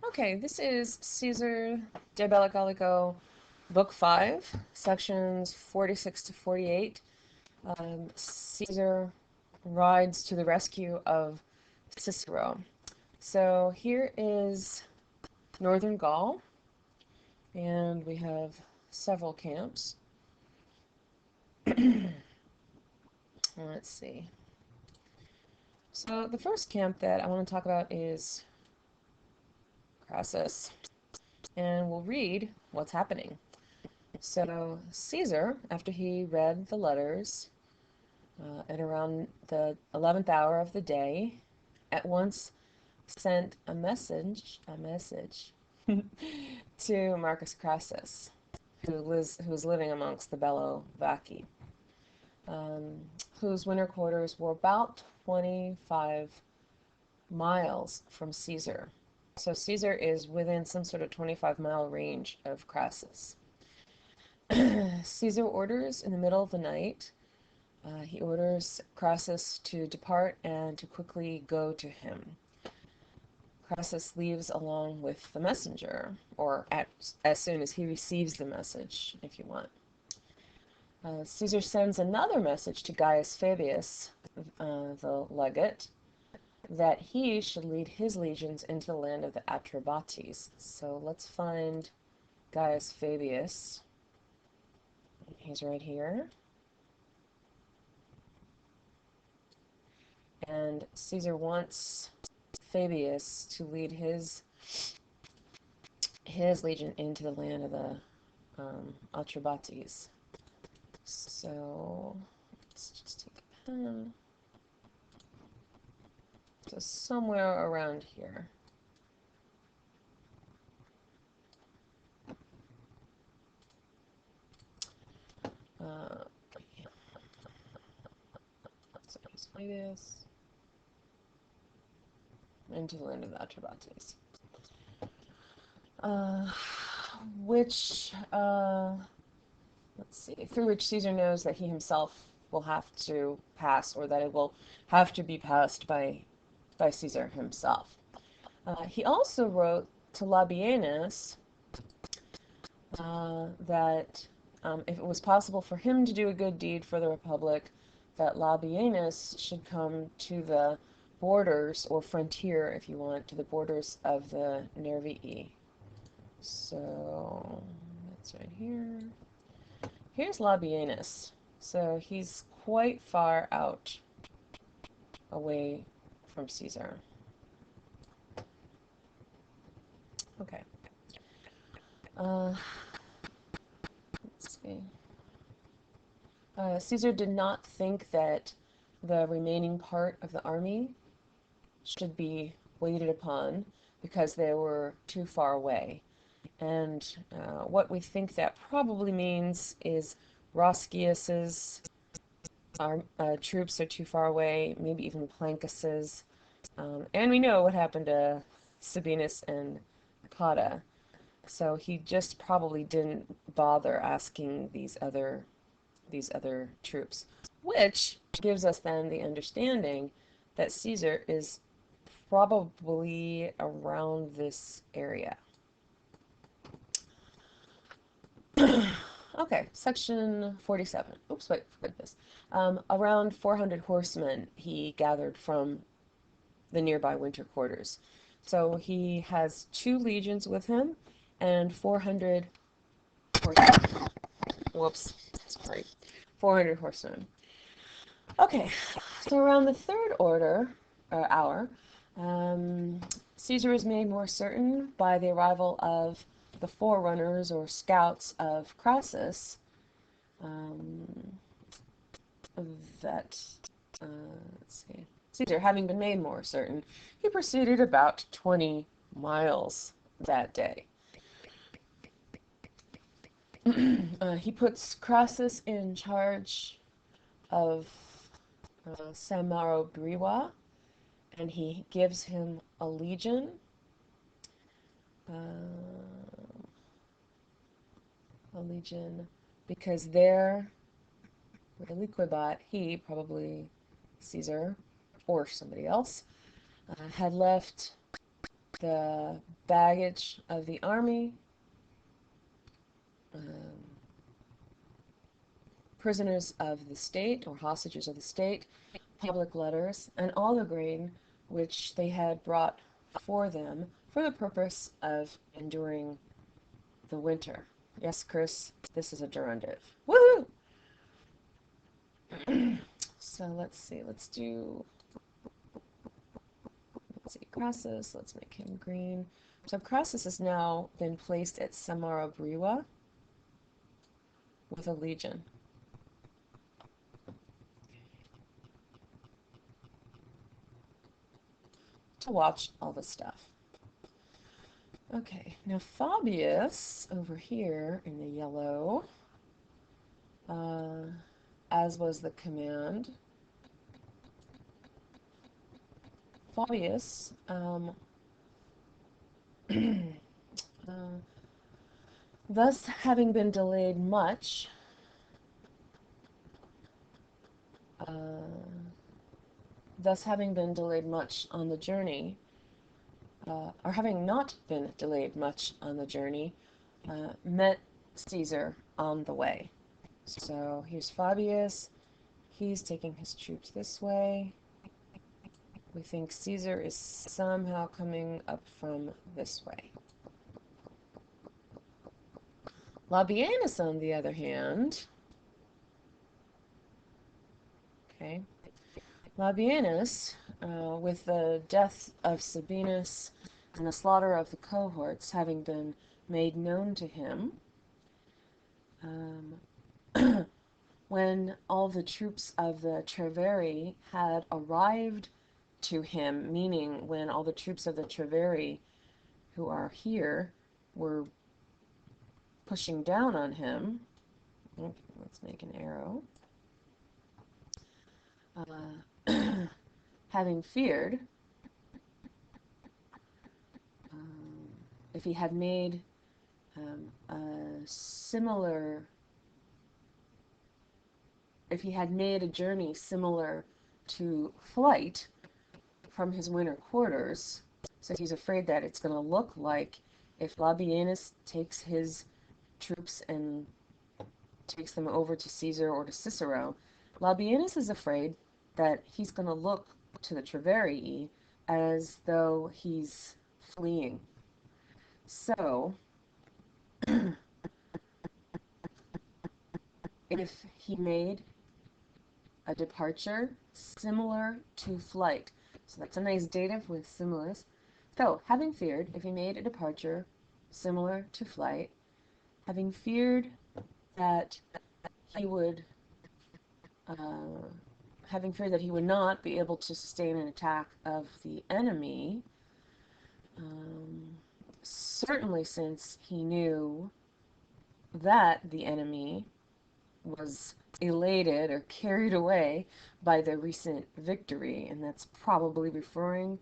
Okay, this is Caesar de Bello Gallico, Book 5, sections 46 to 48. Caesar rides to the rescue of Cicero. So here is northern Gaul, and we have several camps. Let's see. So the first camp that I want to talk about is Crassus, and we'll read what's happening. So Caesar, after he read the letters at around the 11th hour of the day, at once sent a message to Marcus Crassus, who was living amongst the Bellovaci, whose winter quarters were about 25 miles from Caesar. So Caesar is within some sort of 25-mile range of Crassus. Caesar orders in the middle of the night. He orders Crassus to depart and to quickly go to him. Crassus leaves along with the messenger, or as soon as he receives the message, if you want. Caesar sends another message to Gaius Fabius, the legate, that he should lead his legions into the land of the Atrebates. So let's find Gaius Fabius. He's right here. And Caesar wants Fabius to lead his legion into the land of the Atrebates. So let's just take a pen. So somewhere around here. So let's play this into the land of the Atrebates. Let's see, through which Caesar knows that he himself will have to pass, or that it will have to be passed by Caesar himself. He also wrote to Labienus that if it was possible for him to do a good deed for the Republic, that Labienus should come to the borders, or frontier, if you want, to the borders of the Nervii. So that's right here. Here's Labienus. So he's quite far out away from Caesar. Okay. Let's see. Caesar did not think that the remaining part of the army should be waited upon because they were too far away. And what we think that probably means is Roscius's troops are too far away, maybe even Plancus's. And we know what happened to Sabinus and Cotta. So he just probably didn't bother asking these other troops, which gives us then the understanding that Caesar is probably around this area. Okay, section 47. Oops, wait, forget this. Around 400 horsemen he gathered from the nearby winter quarters. So he has 2 legions with him and 400 horsemen. Whoops, sorry. 400 horsemen. Okay, so around the third hour, Caesar is made more certain by the arrival of the forerunners or scouts of Crassus, let's see, Caesar, having been made more certain, he proceeded about 20 miles that day. He puts Crassus in charge of Samaro-Briwa, and he gives him a legion. Because they're reliquibat, he, probably Caesar or somebody else, had left the baggage of the army, prisoners of the state or hostages of the state, public letters, and all the grain which they had brought for them for the purpose of enduring the winter. Yes, Chris, this is a gerundive. Woohoo! So let's see, let's see, Crassus, let's make him green. So Crassus has now been placed at Samarabriwa with a legion. To watch all this stuff. Okay, now Fabius over here in the yellow, as was the command, Fabius thus having been delayed much, on the journey, or having not been delayed much on the journey, met Caesar on the way. So here's Fabius. He's taking his troops this way. We think Caesar is somehow coming up from this way. Labienus, on the other hand, okay, Labienus, with the death of Sabinus and the slaughter of the cohorts having been made known to him, when all the troops of the Treveri had arrived to him, meaning when all the troops of the Treveri who are here were pushing down on him, okay, let's make an arrow, having feared, if he had made a journey similar to flight from his winter quarters, so he's afraid that it's going to look like if Labienus takes his troops and takes them over to Caesar or to Cicero, Labienus is afraid that he's going to look to the Treveri as though he's fleeing. So, if he made a departure similar to flight, so that's a nice dative with similis. So, having feared, if he made a departure similar to flight, having feared that he would not be able to sustain an attack of the enemy, certainly since he knew that the enemy was elated or carried away by the recent victory, and that's probably referring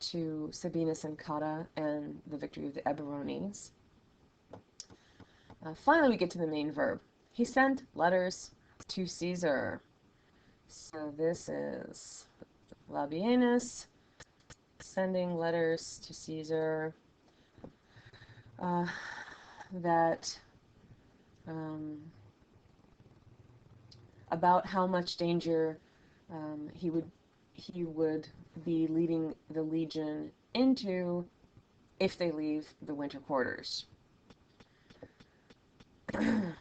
to Sabinus and Cotta and the victory of the Eburones. Finally, we get to the main verb. He sent letters to Caesar. So this is Labienus sending letters to Caesar that about how much danger he would be leading the legion into if they leave the winter quarters. Okay.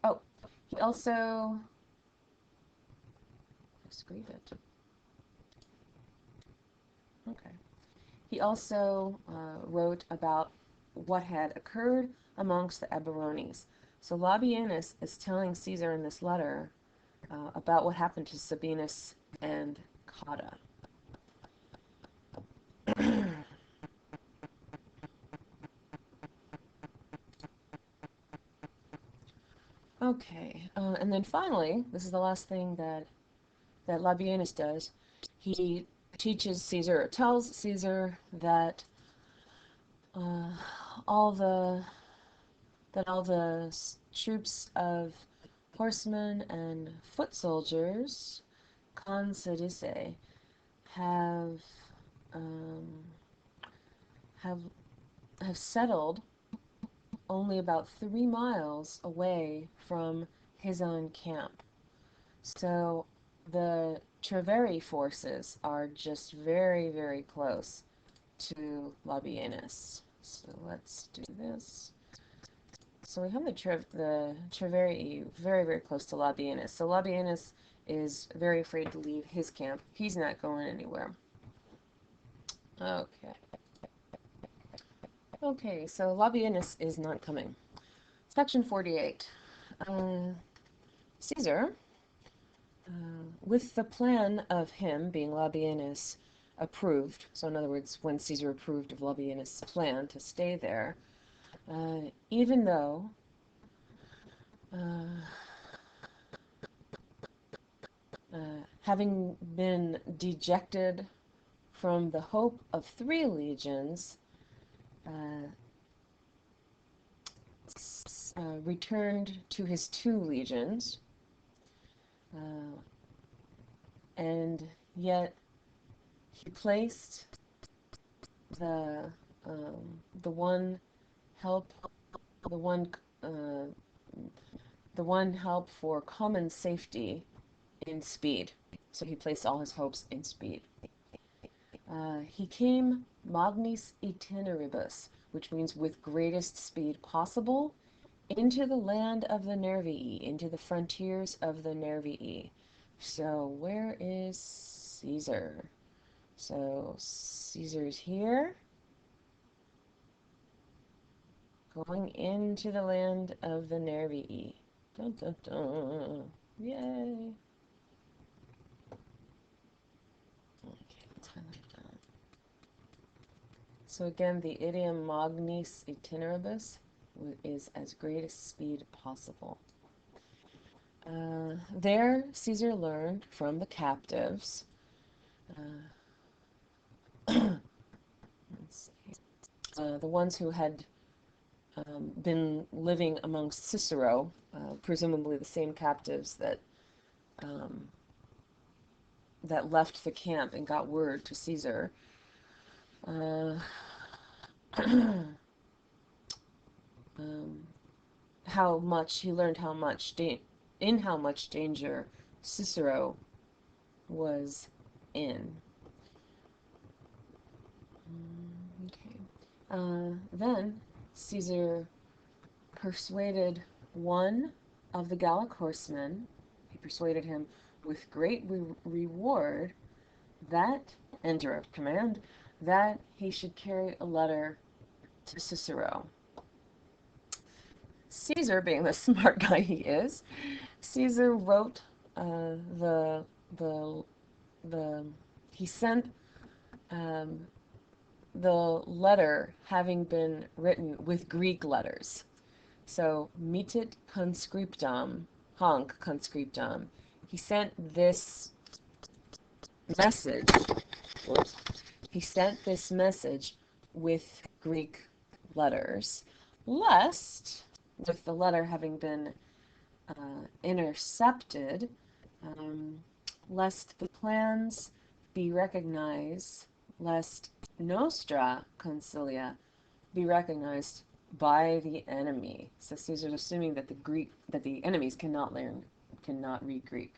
Oh, he also scrape it. Okay. He also wrote about what had occurred amongst the Eburones. So Labienus is telling Caesar in this letter about what happened to Sabinus and Cotta. Okay, and then finally, this is the last thing that Labienus does. He teaches Caesar, or tells Caesar that all the troops of horsemen and foot soldiers, consudice, have um, have have settled only about 3 miles away from his own camp. So the Treveri forces are just very, very close to Labienus. So let's do this. So we have the Treveri very, very close to Labienus. So Labienus is very afraid to leave his camp. He's not going anywhere. Okay. Okay, so Labienus is not coming. Section 48. Caesar, with the plan of him, being Labienus, approved, so in other words, when Caesar approved of Labienus' plan to stay there, even though having been dejected from the hope of 3 legions, returned to his 2 legions, and yet he placed the the one help, the one uh, the one help for common safety in speed. So he placed all his hopes in speed. He came magnis itineribus, which means with greatest speed possible, into the land of the Nervii, into the frontiers of the Nervii. So where is Caesar? So Caesar's here, going into the land of the Nervii. Dun, dun, dun. Yay! Okay, let's highlight that. So again, the idiom magnis itineribus is as greatest speed possible. There, Caesar learned from the captives. The ones who had been living amongst Cicero, presumably the same captives that that left the camp and got word to Caesar. How much he learned how much in how much danger Cicero was in. Okay. Then Caesar persuaded one of the Gallic horsemen. He persuaded him with great reward that, and direct command, that he should carry a letter to Cicero. Caesar, being the smart guy he is, Caesar wrote the he sent the letter having been written with Greek letters. So mitit conscriptam, hanc conscriptam. He sent this message. Whoops. He sent this message with Greek letters, lest, with the letter having been intercepted, lest the plans be recognized, lest nostra consilia be recognized by the enemy. So Caesar's assuming that the enemies cannot read Greek.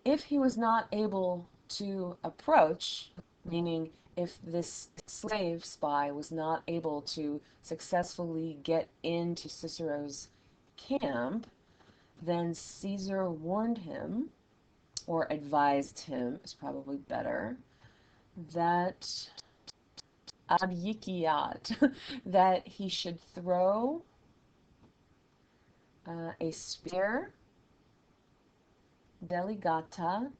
If he was not able to approach, meaning if this slave spy was not able to successfully get into Cicero's camp, then Caesar warned him, or advised him is probably better, that abjiciat, that he should throw a spear delegata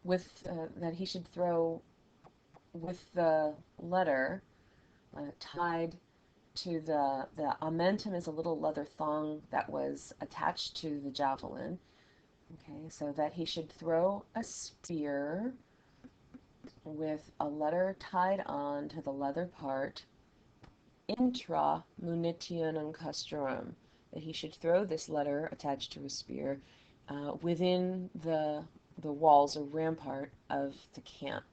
that he should throw with the letter tied to the amentum is a little leather thong that was attached to the javelin. Okay, so that he should throw a spear with a letter tied on to the leather part intra munitionum castrorum, that he should throw this letter attached to a spear within the walls or rampart of the camp.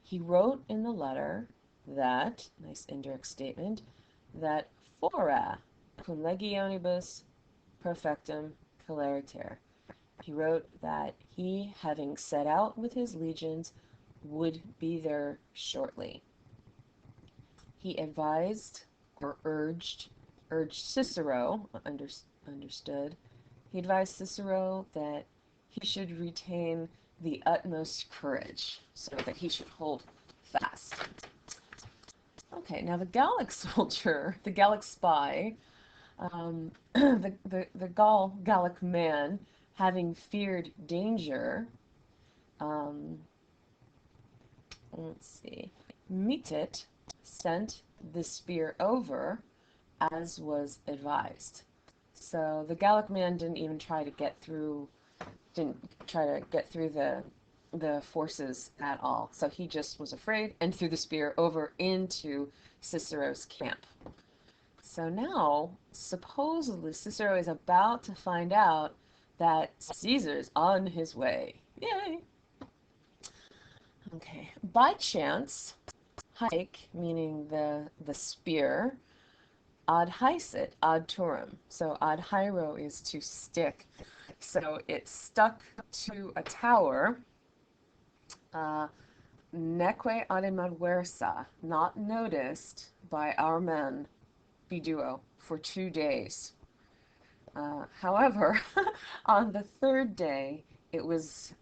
He wrote in the letter that, nice indirect statement, that fora cum legionibus perfectum celeriter. He wrote that he, having set out with his legions, would be there shortly. He advised or urged Cicero, understood, he advised Cicero that he should retain the utmost courage, so that he should hold fast. Okay, now the Gallic soldier, the Gallic spy, the Gallic man, having feared danger, um, let's see, Metit sent the spear over as was advised. So the Gallic man didn't try to get through the forces at all. So he just was afraid and threw the spear over into Cicero's camp. So now, supposedly, Cicero is about to find out that Caesar's on his way. Yay! Okay. By chance, hike, meaning the spear, ad haesit ad turum. So ad haero is to stick. So it stuck to a tower, neque animadversa, not noticed by our men, biduo, for 2 days. However, on the third day, it was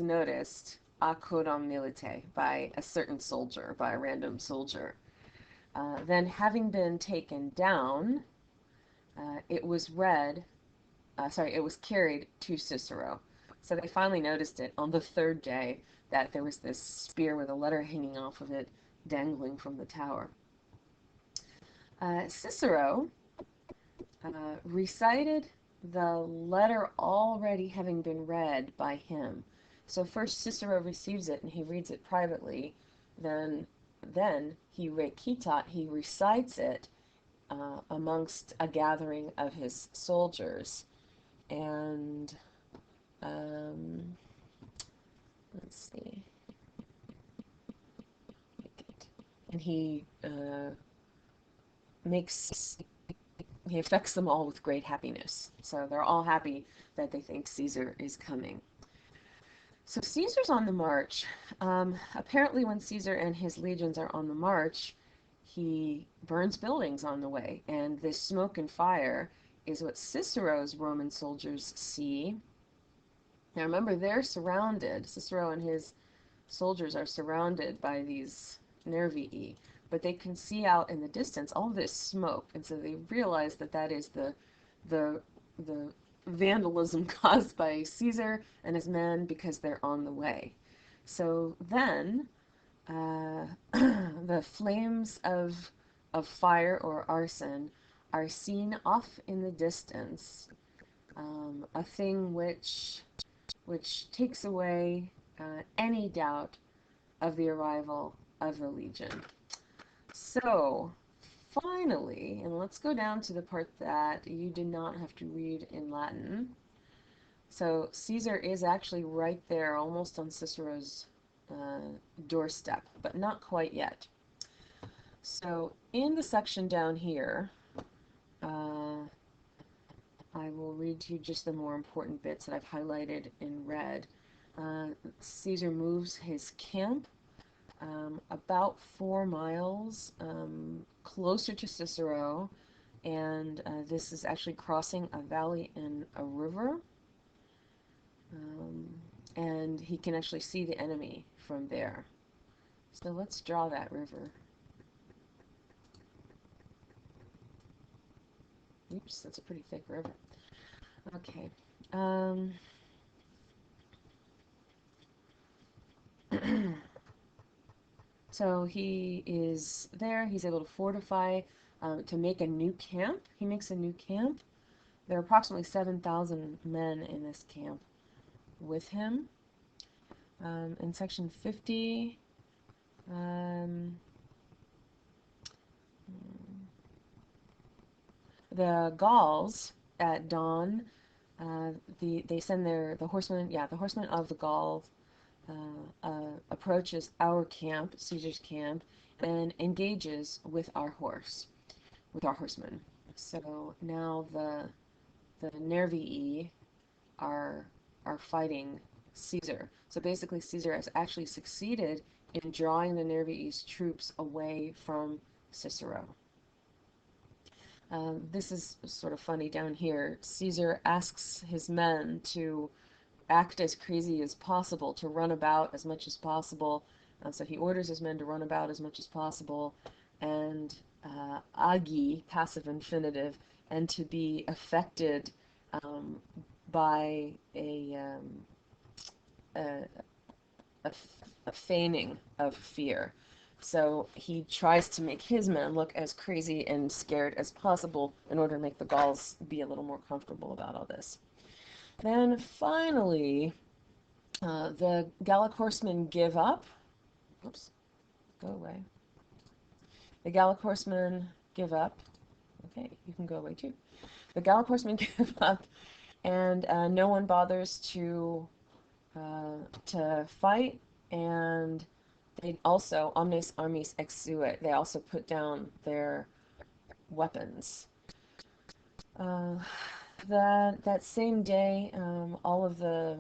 noticed a codam milite by a certain soldier, by a random soldier. Then, having been taken down, it was carried to Cicero. So they finally noticed it on the third day that there was this spear with a letter hanging off of it, dangling from the tower. Cicero recited the letter already having been read by him. So first Cicero receives it and he reads it privately. Then he recites it amongst a gathering of his soldiers. And let's see. And he affects them all with great happiness. So they're all happy that they think Caesar is coming. So Caesar's on the march. Apparently when Caesar and his legions are on the march, he burns buildings on the way. And this smoke and fire is what Cicero's Roman soldiers see. Now remember, they're surrounded. Cicero and his soldiers are surrounded by these nervii, but they can see out in the distance all this smoke, and so they realize that that is the vandalism caused by Caesar and his men because they're on the way. So then the flames of fire or arson are seen off in the distance, a thing which takes away any doubt of the arrival of the legion. So finally, and let's go down to the part that you did not have to read in Latin. So Caesar is actually right there, almost on Cicero's doorstep, but not quite yet. So in the section down here, I will read to you just the more important bits that I've highlighted in red. Caesar moves his camp about 4 miles closer to Cicero, and this is actually crossing a valley and a river, and he can actually see the enemy from there. So let's draw that river. Oops, that's a pretty thick river. Okay. So he is there. He's able to fortify, to make a new camp. He makes a new camp. There are approximately 7,000 men in this camp with him. In section 50, the Gauls at dawn uh, they send the horsemen, yeah, the horsemen of the Gaul approaches our camp, Caesar's camp, and engages with our horsemen. So now the Nervii are are fighting Caesar. So basically, Caesar has actually succeeded in drawing the Nervii's troops away from Cicero. This is sort of funny down here. Caesar asks his men to act as crazy as possible, to run about as much as possible. So he orders his men to run about as much as possible, and agi, passive infinitive, and to be affected um, by a, a, a feigning of fear. So he tries to make his men look as crazy and scared as possible in order to make the Gauls be a little more comfortable about all this. Then finally, the Gallic horsemen give up. Oops, go away. The Gallic horsemen give up. Okay, you can go away too. The Gallic horsemen give up, and no one bothers to fight, and they also, omnes armis exuit, they also put down their weapons. Uh, that same day, all of the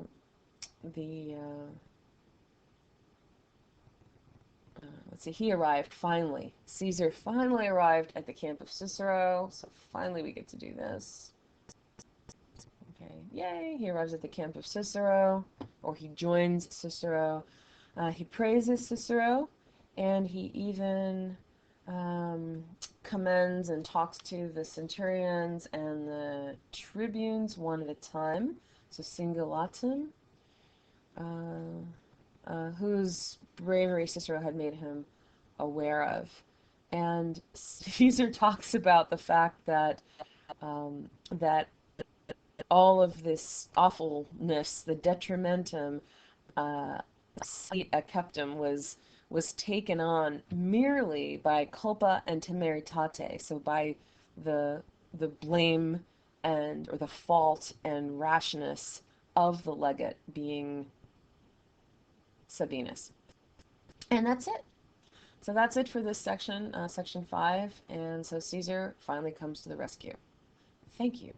let's see, he arrived finally. Caesar finally arrived at the camp of Cicero, so finally we get to do this. Okay, yay! He arrives at the camp of Cicero, or he joins Cicero. He praises Cicero, and he even um, commends and talks to the centurions and the tribunes one at a time, so singulatum, whose bravery Cicero had made him aware of. And Caesar talks about the fact that all of this awfulness, the detrimentum, uh, kept was taken on merely by culpa and temeritate, so by the blame and or the fault and rashness of the legate being Sabinus. And that's it. So that's it for this section, section 5. And so Caesar finally comes to the rescue. Thank you.